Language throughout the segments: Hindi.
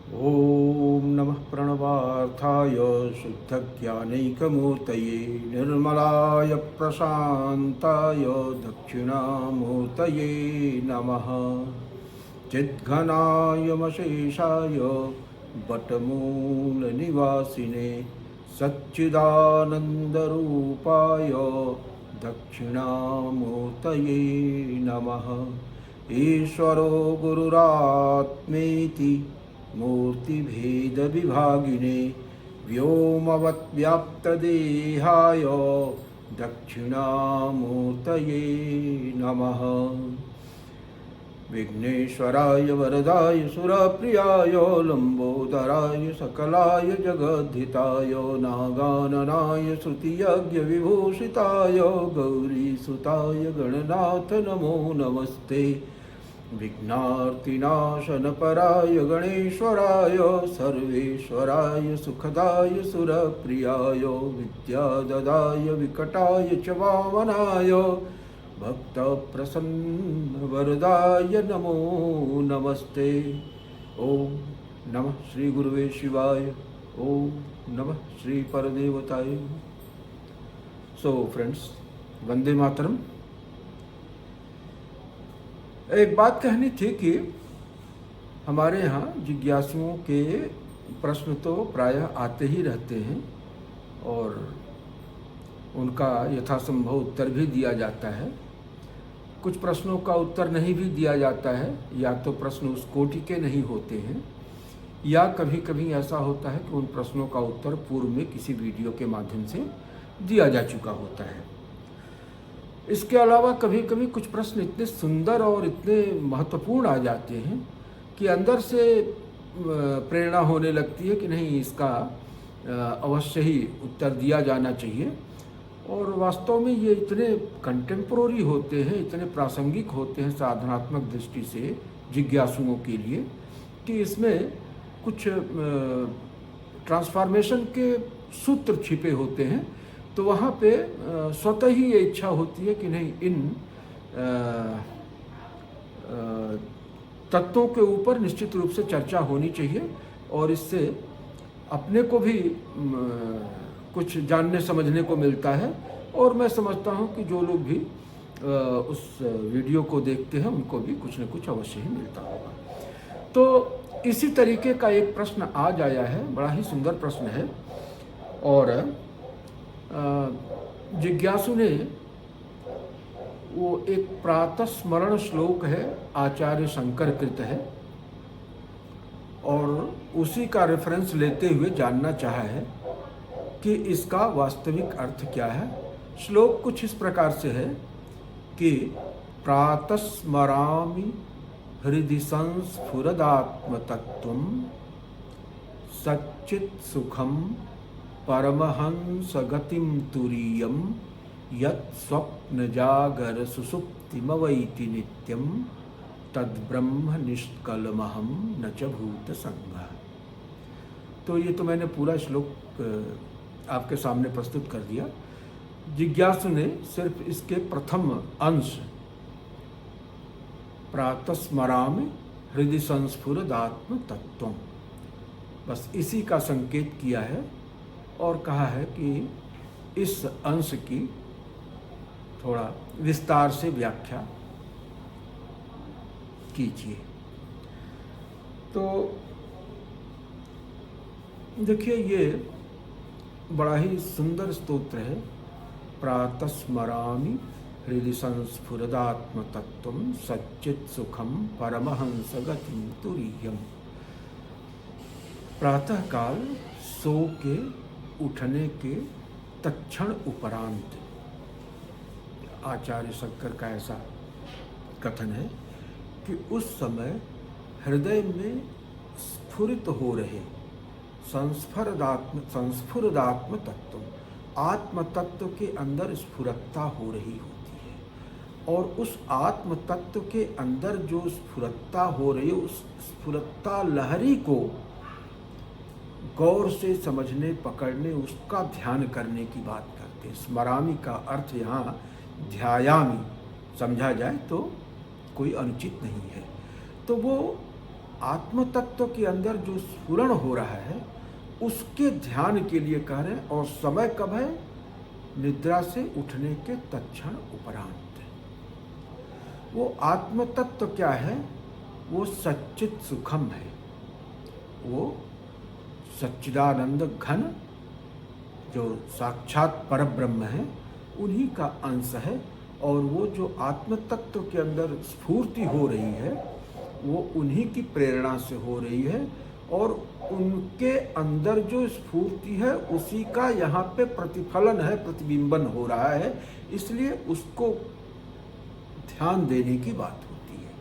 ॐ नमः प्रणवार्थाय शुद्धज्ञानैकमूर्तये निर्मलाय प्रशान्ताय दक्षिणामूर्तये नमः। चिद्घनायमशेषाय वटमूलनिवासिने सच्चिदानन्दरूपाय दक्षिणामूर्तये नमः। ईश्वरो गुरुरात्मेति मूर्तिभेदविभागिने व्योमवद्व्याप्तदेहाय दक्षिणामूर्तये नमः। विघ्नेश्वराय वरदाय सुरप्रियाय लंबोदराय सकलाय जगद्धिताय नागाननाय श्रुतियज्ञविभूषिताय गौरीसुताय गणनाथ नमो नमस्ते। विघ्नार्तिनाशनपराय गणेश्वराय सर्वेश्वराय सुखदाय सुरप्रियाय विद्याददाय विकटाय च वामनाय भक्तप्रसन्नवरदाय नमो नमस्ते। ओम नमः श्री गुरुवे शिवाय। ओम नमः श्री परदेवताय। So friends, Vande Mataram. एक बात कहनी थी कि हमारे यहाँ जिज्ञासुओं के प्रश्न तो प्रायः आते ही रहते हैं और उनका यथासंभव उत्तर भी दिया जाता है। कुछ प्रश्नों का उत्तर नहीं भी दिया जाता है, या तो प्रश्न उस कोटि के नहीं होते हैं, या कभी कभी ऐसा होता है कि उन प्रश्नों का उत्तर पूर्व में किसी वीडियो के माध्यम से दिया जा चुका होता है। इसके अलावा कभी कभी कुछ प्रश्न इतने सुंदर और इतने महत्वपूर्ण आ जाते हैं कि अंदर से प्रेरणा होने लगती है कि नहीं, इसका अवश्य ही उत्तर दिया जाना चाहिए। और वास्तव में ये इतने कंटेम्प्रोरी होते हैं, इतने प्रासंगिक होते हैं साधनात्मक दृष्टि से जिज्ञासुओं के लिए, कि इसमें कुछ ट्रांसफॉर्मेशन के सूत्र छिपे होते हैं। तो वहाँ पे स्वतः ही ये इच्छा होती है कि नहीं, इन तत्वों के ऊपर निश्चित रूप से चर्चा होनी चाहिए और इससे अपने को भी कुछ जानने समझने को मिलता है। और मैं समझता हूँ कि जो लोग भी उस वीडियो को देखते हैं उनको भी कुछ न कुछ अवश्य ही मिलता होगा। तो इसी तरीके का एक प्रश्न आज आया है, बड़ा ही सुंदर प्रश्न है। और जिज्ञासु ने वो एक प्रातस्मरण श्लोक है, आचार्य शंकर कृत है, और उसी का रेफरेंस लेते हुए जानना चाहा है कि इसका वास्तविक अर्थ क्या है। श्लोक कुछ इस प्रकार से है कि प्रातस्मरामि हृदि संस्फुरदात्मतत्त्वं सच्चित् सुखम परमहंस गतिम तुरीयम यत् स्वप्न जागर सुसुप्तिमवैति नित्यम तद्ब्रह्म निष्कलमहम न च भूत संगः। तो ये तो मैंने पूरा श्लोक आपके सामने प्रस्तुत कर दिया। जिज्ञासु ने सिर्फ इसके प्रथम अंश प्रातस्मरामि हृदि संस्फुरदात्म तत्त्वम्, बस इसी का संकेत किया है और कहा है कि इस अंश की थोड़ा विस्तार से व्याख्या कीजिए। तो देखिए, ये बड़ा ही सुंदर स्तोत्र है। प्रातस्मरामि हृदि संस्फुरदात्म तत्त्वं सच्चित् सुखम परमहंस गतिम तुरीयम। प्रातः काल सो के उठने के तत्क्षण उपरांत, आचार्य शंकर का ऐसा कथन है कि उस समय हृदय में स्फुरित हो रहे संस्फुरदात्म तत्व, आत्म तत्व के अंदर स्फुरत्ता हो रही होती है। और उस आत्म तत्व के अंदर जो स्फुरत्ता हो रही है, उस स्फुरत्ता लहरी को गौर से समझने, पकड़ने, उसका ध्यान करने की बात करते हैं। स्मरामि का अर्थ यहाँ ध्यायामि समझा जाए तो कोई अनुचित नहीं है। तो वो आत्म तत्व के अंदर जो स्फुरण हो रहा है उसके ध्यान के लिए कह रहे हैं। और समय कब है? निद्रा से उठने के तत्क्षण उपरांत। वो आत्म तत्व क्या है? वो सच्चित सुखम है, वो सच्चिदानंद घन जो साक्षात परब्रह्म है उन्हीं का अंश है। और वो जो आत्म तत्व के अंदर स्फूर्ति हो रही है वो उन्हीं की प्रेरणा से हो रही है। और उनके अंदर जो स्फूर्ति है उसी का यहाँ पे प्रतिफलन है, प्रतिबिंबन हो रहा है। इसलिए उसको ध्यान देने की बात होती है।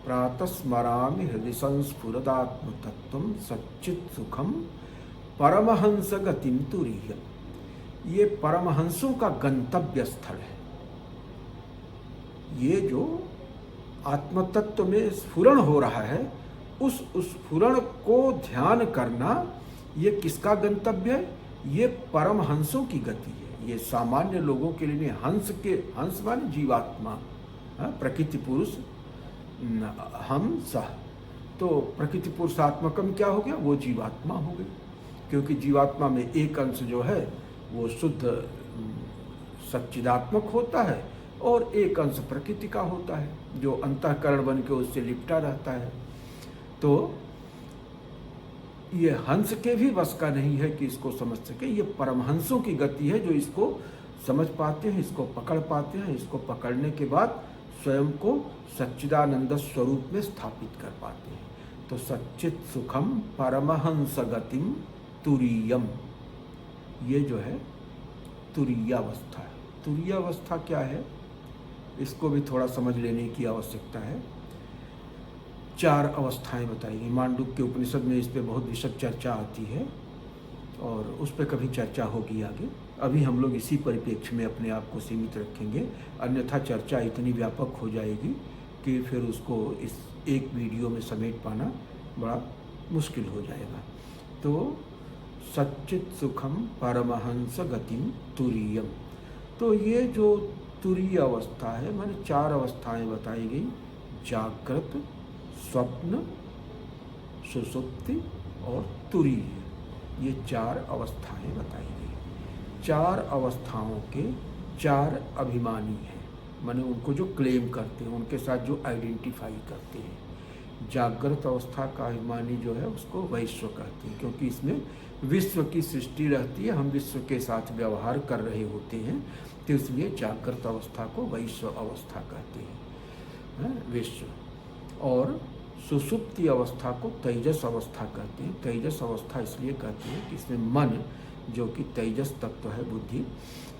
प्रातः स्मरामि हृदय संस्फुरदात्म तत्वं सच्चित सुखम परमहंस गतिम तुरीयम्। ये परमहंसों का गंतव्य स्थल है। ये जो आत्मतत्व में स्फुरण हो रहा है उस स्फुरण को ध्यान करना, ये किसका गंतव्य है? ये परमहंसों की गति है। ये सामान्य लोगों के लिए नहीं। हंस माने जीवात्मा, प्रकृति पुरुष हंस। तो प्रकृति पुरुषात्मकम क्या हो गया? वो जीवात्मा हो गई। क्योंकि जीवात्मा में एक अंश जो है वो शुद्ध सच्चिदात्मक होता है और एक अंश प्रकृति का होता है जो अंतःकरण बन के उससे लिपटा रहता है। तो ये हंस के भी बस का नहीं है कि इसको समझ सके। ये परमहंसों की गति है जो इसको समझ पाते हैं, इसको पकड़ पाते हैं। इसको पकड़ने के बाद स्वयं को सच्चिदानंद स्वरूप में स्थापित कर पाते हैं। तो सच्चित सुखम परमहंस गतिम तुरीयम, ये जो है तुरीयावस्था है। तुरीयावस्था क्या है इसको भी थोड़ा समझ लेने की आवश्यकता है। 4 अवस्थाएं बताई गई। मांडुक्य के उपनिषद में इस पर बहुत विशद चर्चा आती है और उस पर कभी चर्चा होगी आगे। अभी हम लोग इसी परिप्रेक्ष्य में अपने आप को सीमित रखेंगे, अन्यथा चर्चा इतनी व्यापक हो जाएगी कि फिर उसको इस एक वीडियो में समेट पाना बड़ा मुश्किल हो जाएगा। तो सच्चित सुखम परमहंस गतिम तुरीयम, तो ये जो तुरीय अवस्था है माने 4 अवस्थाएं बताई गई। जागृत, स्वप्न, सुषुप्ति और तुरीय, ये 4 अवस्थाएं बताई गई। 4 अवस्थाओं के 4 अभिमानी हैं, माने उनको जो क्लेम करते हैं, उनके साथ जो आइडेंटिफाई करते हैं। जागृत अवस्था का अभिमानी जो है उसको वैश्व कहते हैं, क्योंकि इसमें विश्व की सृष्टि रहती है, हम विश्व के साथ व्यवहार कर रहे होते हैं, तो इसलिए जागृत अवस्था को वैश्व अवस्था कहते हैं, विश्व। और सुषुप्ति अवस्था को तेजस अवस्था कहते हैं। तेजस अवस्था इसलिए कहते हैं कि इसमें मन जो कि तेजस तत्व है, बुद्धि,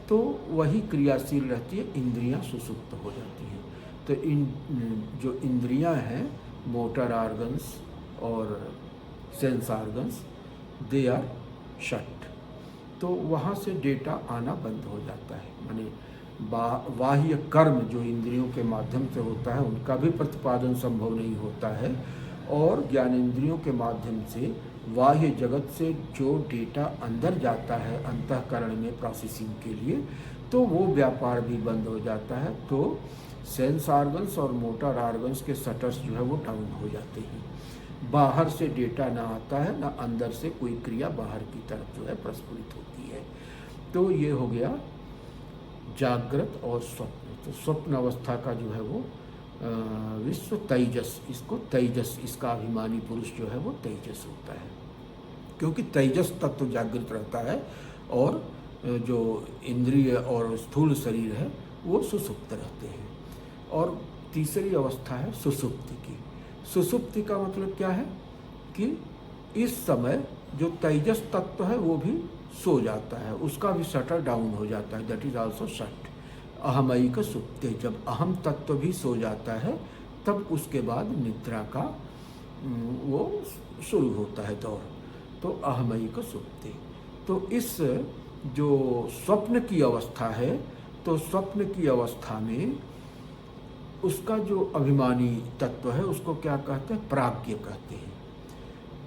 तो वही क्रियाशील रहती है, इंद्रियां सुषुप्त हो जाती हैं। तो इन जो इंद्रियां हैं, मोटर आर्गन्स और sense organs, they are shut. तो वहाँ से डेटा आना बंद हो जाता है। माने बाह्य कर्म जो इंद्रियों के माध्यम से होता है उनका भी प्रतिपादन संभव नहीं होता है। और ज्ञानेंद्रियों के माध्यम से बाह्य जगत से जो डेटा अंदर जाता है अंतःकरण में प्रोसेसिंग के लिए, तो वो व्यापार भी बंद हो जाता है। तो सेंस आर्गन्स और मोटर आर्गन्स के शटर्स जो है वो डाउन हो जाते हैं। बाहर से डेटा ना आता है, ना अंदर से कोई क्रिया बाहर की तरफ जो है प्रस्फुरित होती है। तो ये हो गया जागृत और स्वप्न। तो स्वप्न अवस्था का जो है वो विश्व तेजस, इसको तेजस, इसका अभिमानी पुरुष जो है वो तेजस होता है, क्योंकि तेजस तत्व जागृत रहता है और जो इंद्रिय और स्थूल शरीर है वो सुसुप्त रहते हैं। और तीसरी अवस्था है सुसुप्ति की। सुसुप्ति का मतलब क्या है कि इस समय जो तेजस तत्व है वो भी सो जाता है, उसका भी शटर डाउन हो जाता है, दैट इज आल्सो शट। अहमयिक सुप्ते, जब अहम तत्व भी सो जाता है तब उसके बाद निद्रा का वो शुरू होता है दौर। तो अहमयिक सुप्ते। तो इस जो स्वप्न की अवस्था है, तो स्वप्न की अवस्था में उसका जो अभिमानी तत्व है उसको क्या कहते हैं? प्राज्ञ कहते हैं।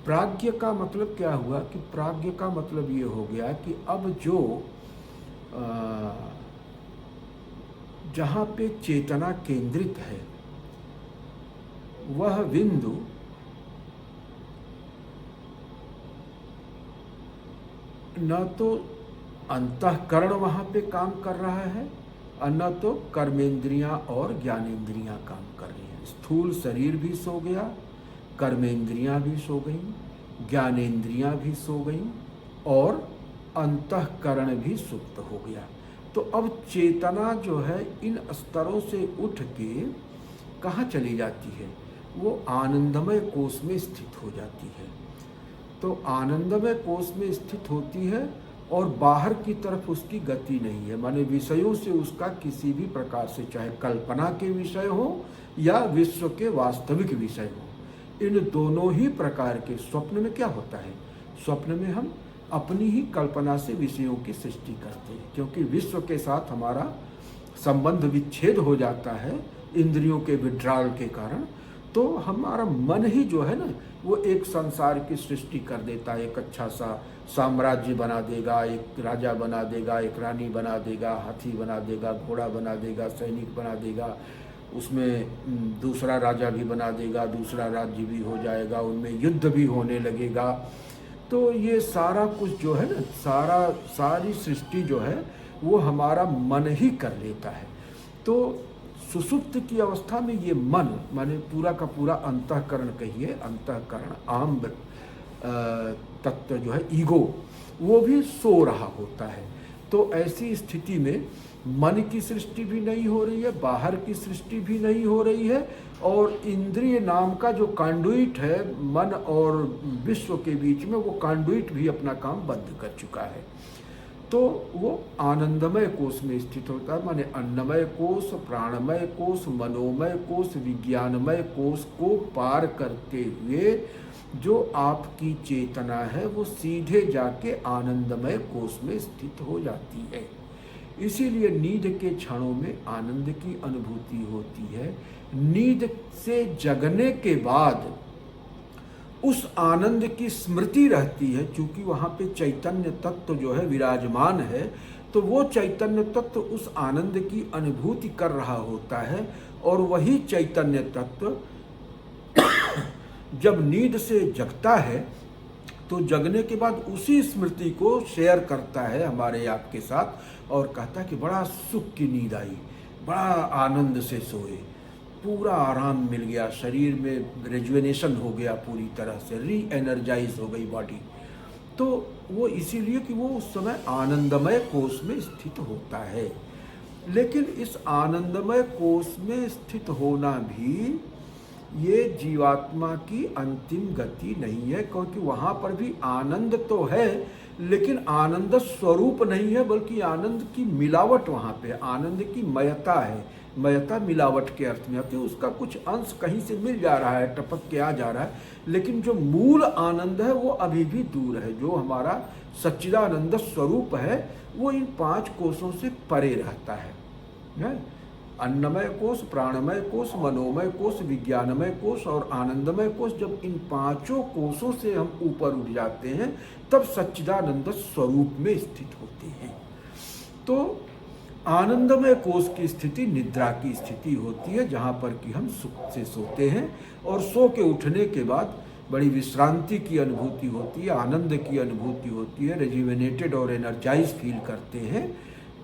प्राज्ञ का मतलब क्या हुआ कि प्राज्ञ का मतलब ये हो गया कि अब जो जहाँ पे चेतना केंद्रित है वह बिंदु न तो अंतःकरण वहाँ पे काम कर रहा है और न तो कर्मेंद्रियाँ और ज्ञानेंद्रियाँ काम कर रही हैं। स्थूल शरीर भी सो गया, कर्मेंद्रियाँ भी सो गईं, ज्ञानेंद्रियाँ भी सो गईं और अंतःकरण भी सुप्त हो गया। तो अब चेतना जो है इन स्तरों से उठ के कहाँ चली जाती है? वो आनंदमय कोश में स्थित हो जाती है। तो आनंदमय कोश में स्थित होती है और बाहर की तरफ उसकी गति नहीं है, माने विषयों से उसका किसी भी प्रकार से, चाहे कल्पना के विषय हो या विश्व के वास्तविक विषय हो, इन दोनों ही प्रकार के। स्वप्न में क्या होता है? स्वप्न में हम अपनी ही कल्पना से विषयों की सृष्टि करते हैं, क्योंकि विश्व के साथ हमारा संबंध विच्छेद हो जाता है इंद्रियों के विड्राल के कारण। तो हमारा मन ही जो है ना, वो एक संसार की सृष्टि कर देता है। एक अच्छा सा साम्राज्य बना देगा, एक राजा बना देगा, एक रानी बना देगा, हाथी बना देगा, घोड़ा बना देगा, सैनिक बना देगा, उसमें दूसरा राजा भी बना देगा, दूसरा राज्य भी हो जाएगा, उनमें युद्ध भी होने लगेगा। तो ये सारा कुछ जो है ना, सारी सृष्टि जो है वो हमारा मन ही कर लेता है। तो सुषुप्त की अवस्था में ये मन, माने पूरा का पूरा अंतःकरण कहिए, अंतःकरण अहम तत्व जो है ईगो, वो भी सो रहा होता है। तो ऐसी स्थिति में मन की सृष्टि भी नहीं हो रही है, बाहर की सृष्टि भी नहीं हो रही है, और इंद्रिय नाम का जो कांडुइट है मन और विश्व के बीच में, वो कांडुइट भी अपना काम बंद कर चुका है। तो वो आनंदमय कोश में स्थित होता है, माने अन्नमय कोश, प्राणमय कोश, मनोमय कोश, विज्ञानमय कोश को पार करते हुए जो आपकी चेतना है वो सीधे जाके आनंदमय कोश में स्थित हो जाती है। इसीलिए नींद के क्षणों में आनंद की अनुभूति होती है। नींद से जगने के बाद उस आनंद की स्मृति रहती है, क्योंकि वहाँ पे चैतन्य तत्व जो है विराजमान है, तो वो चैतन्य तत्व उस आनंद की अनुभूति कर रहा होता है। और वही चैतन्य तत्व जब नींद से जगता है तो जगने के बाद उसी स्मृति को शेयर करता है हमारे आपके साथ और कहता है कि बड़ा सुख की नींद आई, बड़ा आनंद से सोए, पूरा आराम मिल गया, शरीर में रिजुवेनेशन हो गया, पूरी तरह से री एनर्जाइज हो गई बॉडी। तो वो इसीलिए कि वो उस समय आनंदमय कोश में स्थित होता है। लेकिन इस आनंदमय कोश में स्थित होना भी ये जीवात्मा की अंतिम गति नहीं है, क्योंकि वहाँ पर भी आनंद तो है, लेकिन आनंद स्वरूप नहीं है, बल्कि आनंद की मिलावट वहाँ पे, आनंद की मयता है। मयता मिलावट के अर्थ में आती है, उसका कुछ अंश कहीं से मिल जा रहा है, टपक के आ जा रहा है, लेकिन जो मूल आनंद है वो अभी भी दूर है। जो हमारा सच्चिदानंद स्वरूप है वो इन 5 कोशों से परे रहता है। अन्नमय कोश, प्राणमय कोश, मनोमय कोश, विज्ञानमय कोश और आनंदमय कोश, जब इन 5 कोशों से हम ऊपर उठ जाते हैं तब सच्चिदानंद स्वरूप में स्थित होते हैं। तो आनंदमय कोश की स्थिति निद्रा की स्थिति होती है, जहाँ पर कि हम सुख से सोते हैं और सो के उठने के बाद बड़ी विश्रांति की अनुभूति होती है, आनंद की अनुभूति होती है, रेजिवेनेटेड और एनर्जाइज फील करते हैं।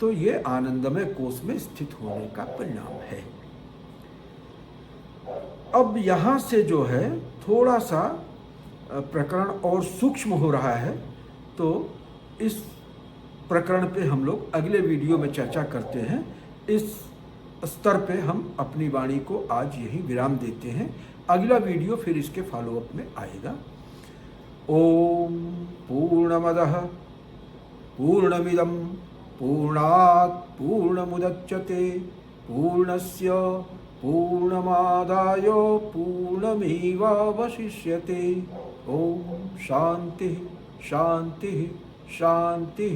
तो ये आनंदमय कोश में स्थित होने का परिणाम है। अब यहाँ से जो है थोड़ा सा प्रकरण और सूक्ष्म हो रहा है, तो इस प्रकरण पे हम लोग अगले वीडियो में चर्चा करते हैं। इस स्तर पे हम अपनी वाणी को आज यही विराम देते हैं। अगला वीडियो फिर इसके फॉलोअप में आएगा। ओम पूर्णमदः पूर्णमिदं पूर्णात् पूर्णमुदच्यते पूर्णस्य पूर्णमादाय पूर्णमेवावशिष्यते। ओम शांति शांति शांति।